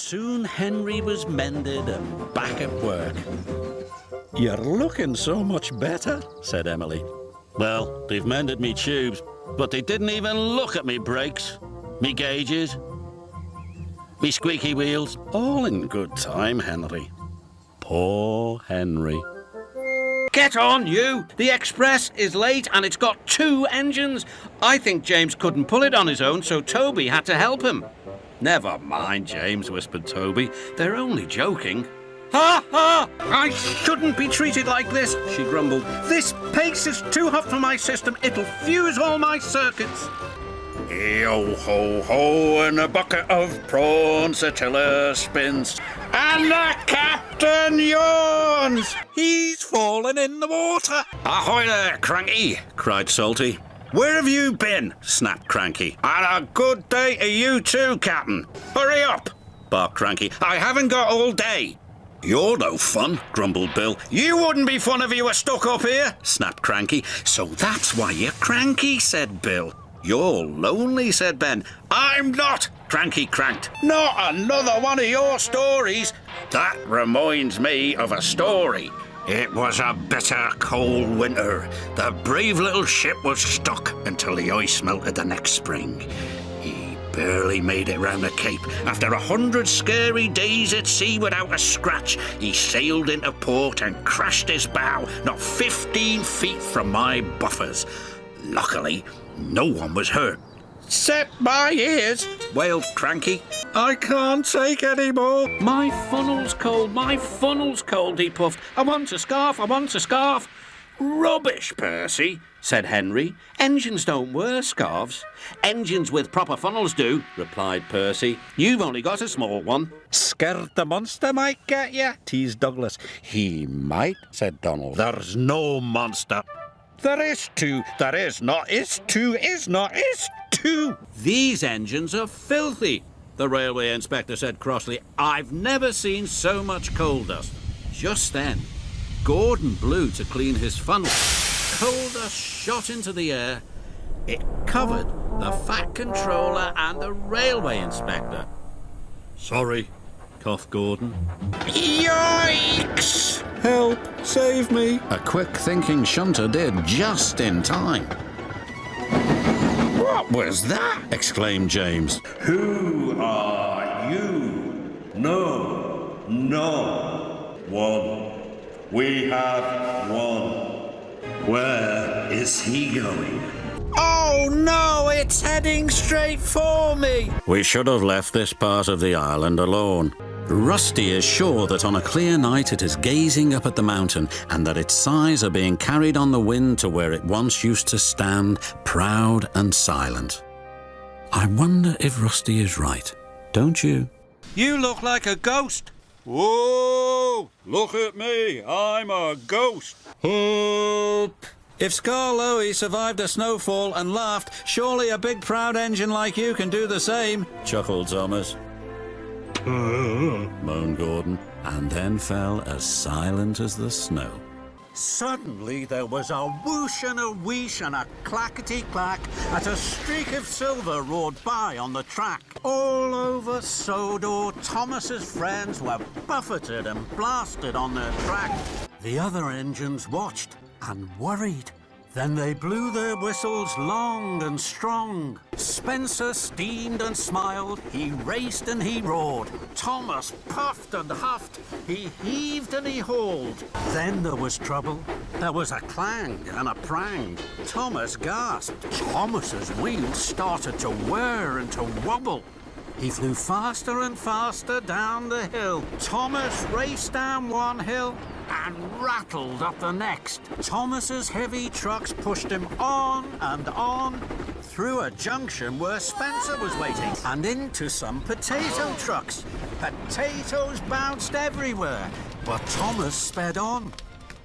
soon Henry was mended and back at work. "You're looking so much better," said Emily. "Well, they've mended me tubes, but they didn't even look at me brakes, me gauges, me squeaky wheels. All in good time, Henry." Poor Henry. Get on, you! The express is late and it's got 2 engines. I think James couldn't pull it on his own, so Toby had to help him. "Never mind, James," whispered Toby. "They're only joking." "Ha ha! I shouldn't be treated like this," she grumbled. "This pace is too hot for my system. It'll fuse all my circuits." Yo ho ho, and a bucket of prawns, Attila spins, and the captain yawns. He's fallen in the water. "Ahoy there, Cranky!" cried Salty. "Where have you been?" snapped Cranky. "And a good day to you too, Captain. Hurry up!" barked Cranky. "I haven't got all day." "You're no fun," grumbled Bill. "You wouldn't be fun if you were stuck up here," snapped Cranky. "So that's why you're cranky," said Bill. "You're lonely," said Ben. "I'm not," Cranky cranked. "Not another one of your stories." "That reminds me of a story. It was a bitter cold winter. The brave little ship was stuck until the ice melted the next spring. He barely made it round the Cape. After 100 scary days at sea without a scratch, he sailed into port and crashed his bow, not 15 feet from my buffers. Luckily, no one was hurt." "Set my ears," wailed Cranky. "I can't take any more." "My funnel's cold," he puffed. "I want a scarf, I want a scarf." "Rubbish, Percy," said Henry. "Engines don't wear scarves." "Engines with proper funnels do," replied Percy. "You've only got a small one." "Scared the monster might get you," teased Douglas. "He might," said Donald. "There's no monster." "There is two. There is not. Is two. Is not. Is two." "These engines are filthy," the railway inspector said crossly. "I've never seen so much coal dust." Just then, Gordon blew to clean his funnel. Coal dust shot into the air. It covered the Fat Controller and the railway inspector. "Sorry," coughed Gordon. Yikes! "Help! Save me!" a quick-thinking shunter did just in time. "What was that?" exclaimed James. Who are you? No. One. We have one. Where is he going? Oh no, it's heading straight for me! We should have left this part of the island alone. Rusty is sure that on a clear night it is gazing up at the mountain and that its sides are being carried on the wind to where it once used to stand, proud and silent. I wonder if Rusty is right, don't you? "You look like a ghost." Whoa! Look at me, I'm a ghost. Help! If Scarloey survived a snowfall and laughed, surely a big proud engine like you can do the same, chuckled Thomas. Moaned Gordon, and then fell as silent as the snow. Suddenly there was a whoosh and a wheesh and a clackety-clack as a streak of silver roared by on the track. All over Sodor, Thomas's friends were buffeted and blasted on their track. The other engines watched and worried. Then they blew their whistles long and strong. Spencer steamed and smiled, he raced and he roared. Thomas puffed and huffed, he heaved and he hauled. Then there was trouble. There was a clang and a prang. Thomas gasped. Thomas's wheels started to whir and to wobble. He flew faster and faster down the hill. Thomas raced down one hill and rattled up the next. Thomas's heavy trucks pushed him on and on through a junction where Spencer was waiting and into some potato trucks. Potatoes bounced everywhere, but Thomas sped on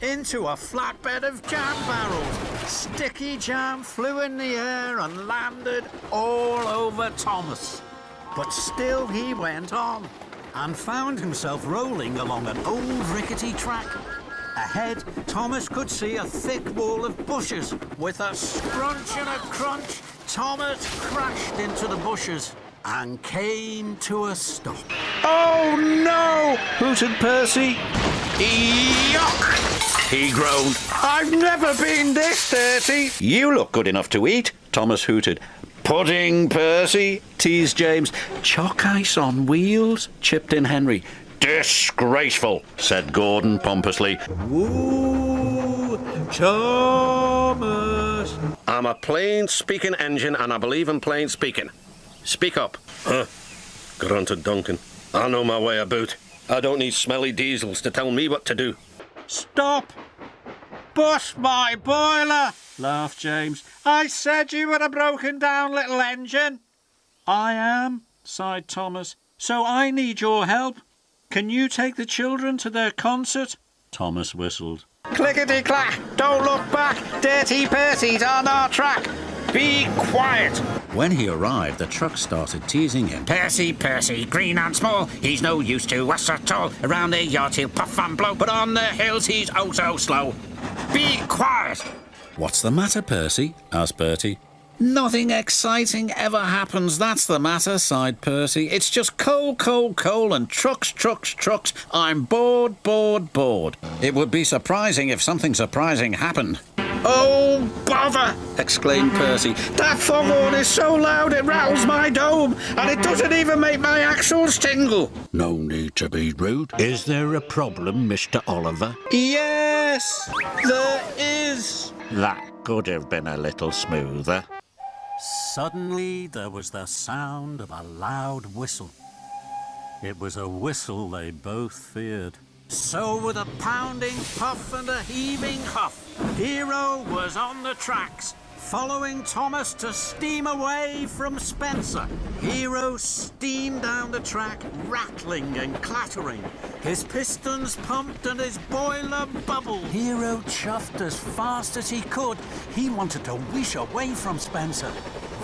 into a flatbed of jam barrels. Sticky jam flew in the air and landed all over Thomas. But still he went on and found himself rolling along an old rickety track. Ahead, Thomas could see a thick wall of bushes. With a scrunch and a crunch, Thomas crashed into the bushes and came to a stop. Oh, no! hooted Percy. Yuck! He groaned. I've never been this dirty. You look good enough to eat, Thomas hooted. Pudding, Percy, teased James. Chalk ice on wheels, chipped in Henry. Disgraceful, said Gordon pompously. Ooh, Thomas. I'm a plain-speaking engine, and I believe in plain speaking. Speak up. Grunted Duncan. I know my way about. I don't need smelly diesels to tell me what to do. Stop! Bust my boiler, laughed James. I said you were a broken-down little engine. I am, sighed Thomas. So I need your help. Can you take the children to their concert? Thomas whistled. Clickety-clack! Don't look back! Dirty Percy's on our track! Be quiet! When he arrived, the truck started teasing him. Percy, green and small, he's no use to us at all. Around the yard he'll puff and blow, but on the hills he's oh so slow. Be quiet! What's the matter, Percy? Asked Bertie. Nothing exciting ever happens, that's the matter, sighed Percy. It's just coal, and trucks. I'm bored. It would be surprising if something surprising happened. Oh, bother! Exclaimed Percy. That foghorn is so loud it rattles my dome, and it doesn't even make my axles tingle. No need to be rude. Is there a problem, Mr. Oliver? Yes, there is. That could have been a little smoother. Suddenly there was the sound of a loud whistle. It was a whistle they both feared. So with a pounding puff and a heaving huff, Hero was on the tracks, following Thomas to steam away from Spencer. Hero steamed down the track, rattling and clattering. His pistons pumped and his boiler bubbled. Hero chuffed as fast as he could. He wanted to whoosh away from Spencer.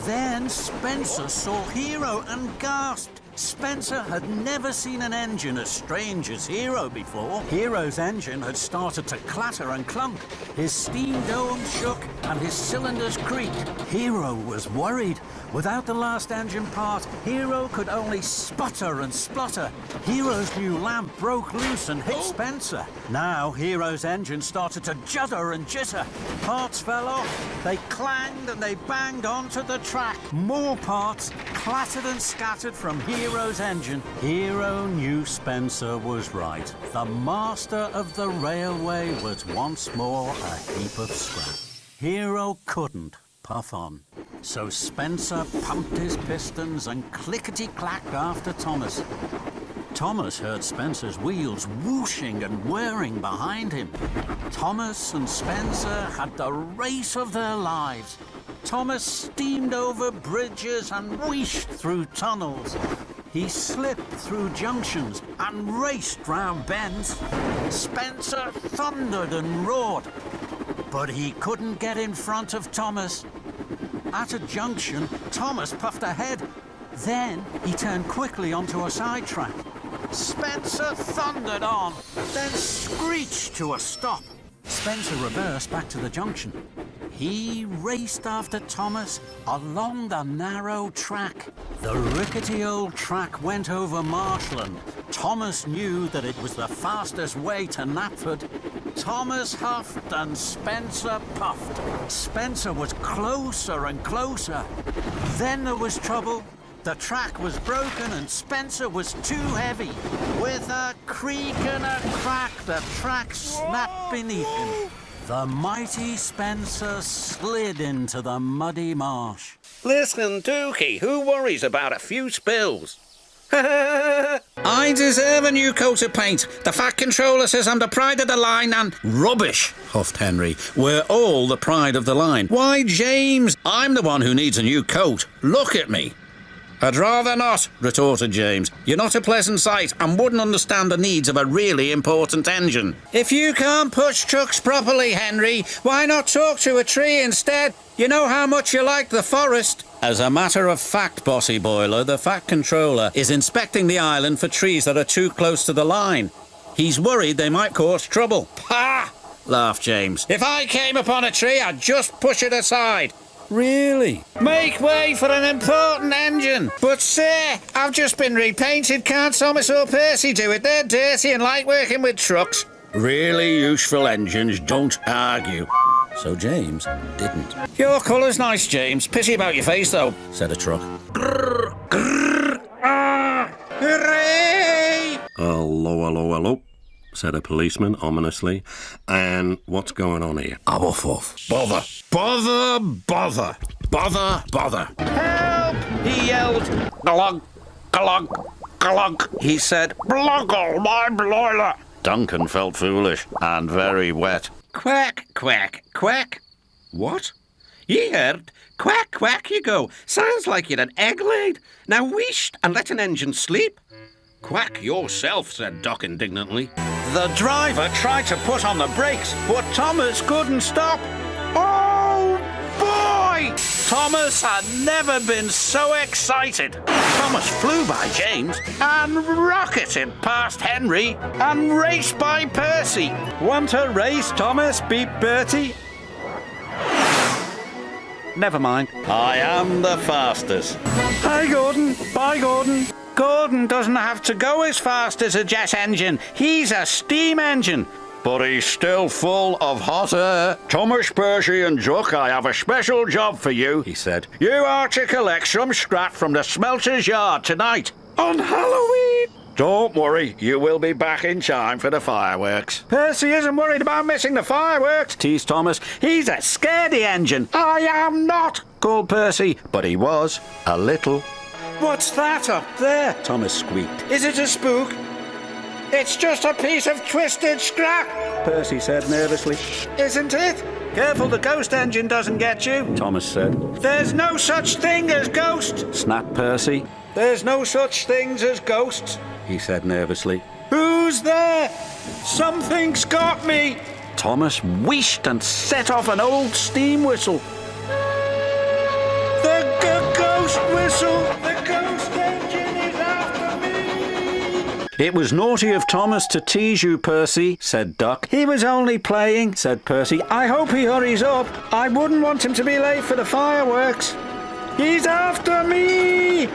Then Spencer saw Hero and gasped. Spencer had never seen an engine as strange as Hero before. Hero's engine had started to clatter and clunk. His steam dome shook and his cylinders creaked. Hero was worried. Without the last engine part, Hero could only sputter and splutter. Hero's new lamp broke loose and hit Spencer. Now Hero's engine started to judder and jitter. Parts fell off. They clanged and they banged onto the track. More parts clattered and scattered from Hero's engine. Hero knew Spencer was right. The master of the railway was once more a heap of scrap. Hero couldn't puff on. So Spencer pumped his pistons and clickety-clacked after Thomas. Thomas heard Spencer's wheels whooshing and whirring behind him. Thomas and Spencer had the race of their lives. Thomas steamed over bridges and wheeshed through tunnels. He slipped through junctions and raced round bends. Spencer thundered and roared, but he couldn't get in front of Thomas. At a junction, Thomas puffed ahead. Then he turned quickly onto a side track. Spencer thundered on, then screeched to a stop. Spencer reversed back to the junction. He raced after Thomas along the narrow track. The rickety old track went over marshland. Thomas knew that it was the fastest way to Knapford. Thomas huffed and Spencer puffed. Spencer was closer and closer. Then there was trouble. The track was broken and Spencer was too heavy. With a creak and a crack, the track snapped beneath him. The mighty Spencer slid into the muddy marsh. Listen, Dookie, who worries about a few spills? I deserve a new coat of paint. The Fat Controller says I'm the pride of the line and... Rubbish, huffed Henry. We're all the pride of the line. Why, James, I'm the one who needs a new coat. Look at me. I'd rather not, retorted James. You're not a pleasant sight and wouldn't understand the needs of a really important engine. If you can't push trucks properly, Henry, why not talk to a tree instead? You know how much you like the forest. As a matter of fact, Bossy Boiler, the Fat Controller is inspecting the island for trees that are too close to the line. He's worried they might cause trouble. Ha! laughed James. If I came upon a tree, I'd just push it aside. Really? Make way for an important engine. But, sir, I've just been repainted. Can't Thomas or Percy do it? They're dirty and like working with trucks. Really useful engines don't argue. So James didn't. Your colour's nice, James. Pity about your face, though, said a truck. Grrr, grrr, ah, hooray! Hello, said a policeman ominously. And what's going on here? Bother. Help! He yelled. Glug, glug, glug. He said, "Bloggle my boiler." Duncan felt foolish and very wet. Quack, quack, quack. What? Ye heard? Quack, quack you go. Sounds like you'd an egg laid. Now wheesht and let an engine sleep. Quack yourself, said Doc indignantly. The driver tried to put on the brakes, but Thomas couldn't stop. Oh, boy! Thomas had never been so excited. Thomas flew by James and rocketed past Henry and raced by Percy. Want a race, Thomas? Beat Bertie? Never mind. I am the fastest. Hi, Gordon. Bye, Gordon. Gordon doesn't have to go as fast as a jet engine. He's a steam engine. But he's still full of hot air. Thomas, Percy and Duck, I have a special job for you, he said. You are to collect some scrap from the smelter's yard tonight. On Halloween. Don't worry, you will be back in time for the fireworks. Percy isn't worried about missing the fireworks, teased Thomas. He's a scaredy engine. I am not, called Percy. But he was, a little. What's that up there? Thomas squeaked. Is it a spook? It's just a piece of twisted scrap, Percy said nervously. Isn't it? Careful the ghost engine doesn't get you, Thomas said. There's no such thing as ghosts, snapped Percy. There's no such things as ghosts, he said nervously. Who's there? Something's got me. Thomas wheeshed and set off an old steam whistle. The ghost whistle! The ghost engine is after me! It was naughty of Thomas to tease you, Percy, said Duck. He was only playing, said Percy. I hope he hurries up. I wouldn't want him to be late for the fireworks. He's after me!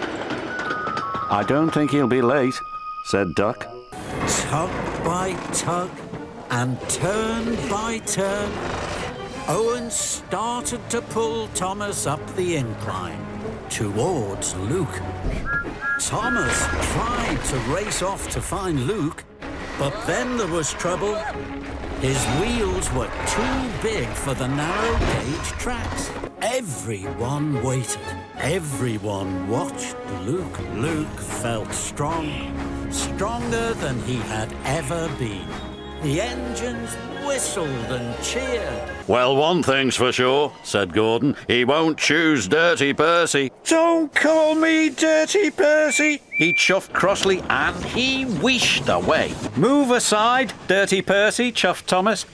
I don't think he'll be late, said Duck. Tug by tug and turn by turn, Owen started to pull Thomas up the incline towards Luke. Thomas tried to race off to find Luke, but then there was trouble. His wheels were too big for the narrow gauge tracks. Everyone waited. Everyone watched Luke. Luke felt strong, stronger than he had ever been. The engines whistled and cheered. Well, one thing's for sure, said Gordon. He won't choose Dirty Percy. Don't call me Dirty Percy, he chuffed crossly, and he wheeshed away. Move aside, Dirty Percy, chuffed Thomas.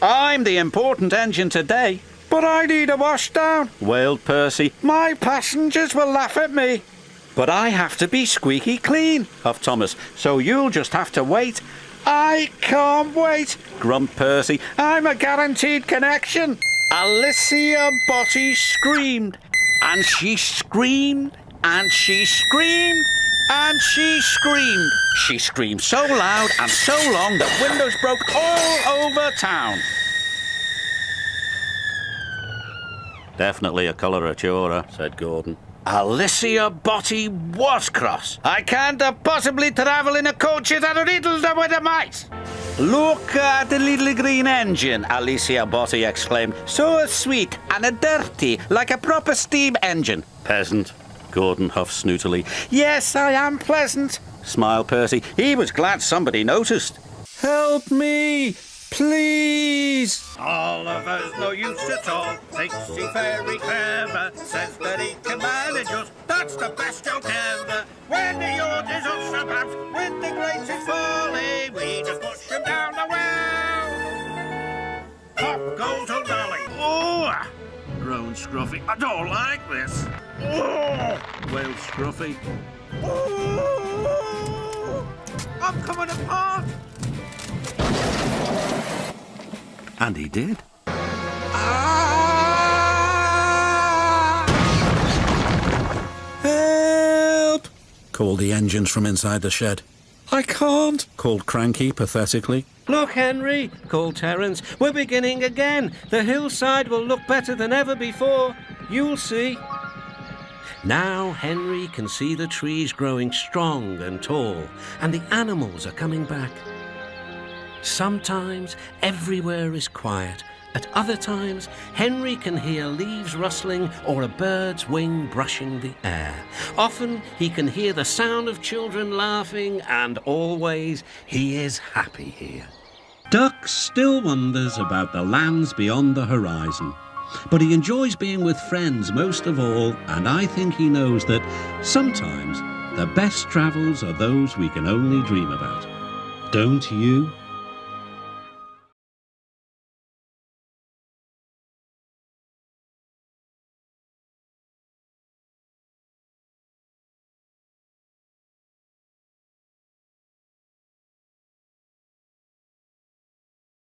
I'm the important engine today. But I need a washdown, wailed Percy. My passengers will laugh at me. But I have to be squeaky clean, huffed Thomas, so you'll just have to wait. I can't wait, grumped Percy. I'm a guaranteed connection. Alicia Botty screamed, and she screamed, and she screamed, and she screamed. She screamed so loud and so long that windows broke all over town. Definitely a coloratura, said Gordon. Alicia Botty was cross. I can't possibly travel in a coach that riddled with the mice. Look at the little green engine, Alicia Botty exclaimed. So sweet and dirty, like a proper steam engine. Peasant, Gordon huffed snootily. Yes, I am pleasant, smiled Percy. He was glad somebody noticed. Help me, please. All of us no use at all. Thinks he very clever. Says that he can manage us. That's the best joke ever. When the yacht is on about, when the grates is falling, we just push him down the well. Pop goes on dolly. Oh! Groaned Scruffy. I don't like this. Oh! Wailed Scruffy. Oh, I'm coming apart. And he did. Ah! called the engines from inside the shed. I can't, called Cranky pathetically. Look, Henry, called Terence. We're beginning again. The hillside will look better than ever before. You'll see. Now Henry can see the trees growing strong and tall, and the animals are coming back. Sometimes everywhere is quiet. At other times, Henry can hear leaves rustling or a bird's wing brushing the air. Often he can hear the sound of children laughing, and always he is happy here. Duck still wonders about the lands beyond the horizon, but he enjoys being with friends most of all, and I think he knows that sometimes the best travels are those we can only dream about. Don't you?